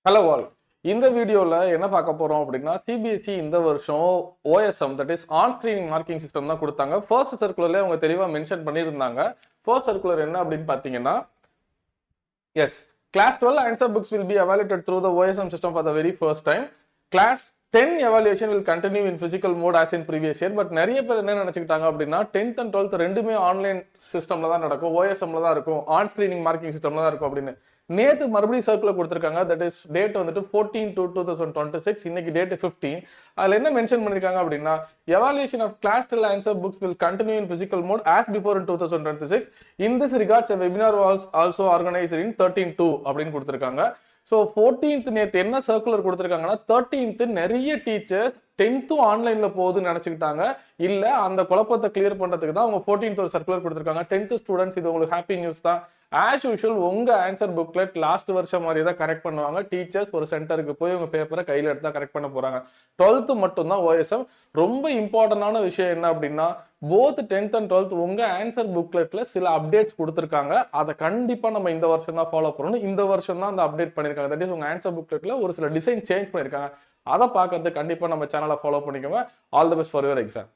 Hello all. இந்த வீடியோல என்ன பார்க்க போறோம் அப்படின்னா சிபிஎஸ்இ இந்த வருஷம் OSM that is on screening marking system தான் கொடுத்தாங்க. ஃபர்ஸ்ட் சர்க்குலர்ல அவங்க தெளிவா மென்ஷன் பண்ணியிருந்தாங்க. ஃபர்ஸ்ட் சர்க்குலர் என்ன அப்படின்னு பார்த்தீங்கன்னா, S, class 12 answer books will be evaluated through the OSM system for the very first time. Class 10 evaluation will continue in physical mode as in previous year. But நிறைய பேர் என்ன நினைச்சுக்கிட்டாங்க அப்படின்னா 10th and 12th ரெண்டுமே online சிஸ்டம்ல தான் நடக்கும், ஓஎஸ்எம்ல தான் இருக்கும், ஆன் ஸ்கிரீனிங் மார்க்கிங் சிஸ்டம்ல தான் இருக்கும் அப்படின்னு. நேத்து மறுபடியும் சர்க்குலர் கொடுத்திருக்காங்க. தட் இஸ் டேட் வந்துட்டு 14/2/2026. இன்னைக்கு டேட் 15. அதுல என்ன மென்ஷன் பண்ணிருக்காங்க அப்படின்னா, evaluation of class 12 answer books will continue in physical mode as before in 2026. In this regards webinar was also organised in 13/2 அப்படின்னு கொடுத்திருக்காங்க. ஸோ 14th நேற்று என்ன சர்க்குலர் கொடுத்துருக்காங்கன்னா, 13th நிறைய டீச்சர்ஸ் 10th ஆன்லைன்ல போகுதுன்னு நினைச்சுக்கிட்டாங்க. இல்ல, அந்த குழப்பத்தை கிளியர் பண்றதுக்கு தான் அவங்க 14th ஒரு சர்க்குலர் கொடுத்துருக்காங்க. 10th ஸ்டூடெண்ட்ஸ், இது உங்களுக்கு ஹாப்பி நியூஸ் தான். ஆஸ் யூஷுவல் உங்க ஆன்சர் புக்லெட் லாஸ்ட் வருஷம் மாதிரி தான் கரெக்ட் பண்ணுவாங்க. டீச்சர்ஸ் ஒரு சென்டருக்கு போய் உங்க பேப்பரை கையில் எடுத்து தான் கரெக்ட் பண்ண போறாங்க. 12th மட்டும் தான் ஓஎஸ்எம். ரொம்ப இம்பார்ட்டன்டான விஷயம் என்ன அப்படின்னா, போத் 10th and 12th உங்க ஆன்சர் புக்லெட்ல சில அப்டேட்ஸ் கொடுத்துருக்காங்க. அதை கண்டிப்பா நம்ம இந்த வருஷம் தான் ஃபாலோ பண்ணணும். இந்த வருஷம் தான் அந்த அப்டேட் பண்ணிருக்காங்க. தட் இஸ் உங்க ஆன்சர் புக்லெட்ல ஒரு சில டிசைன் சேஞ்ச் பண்ணிருக்காங்க. அதை பார்க்கறதுக்கு கண்டிப்பா நம்ம சேனலை ஃபாலோ பண்ணிக்கோங்க. All the best for your exam.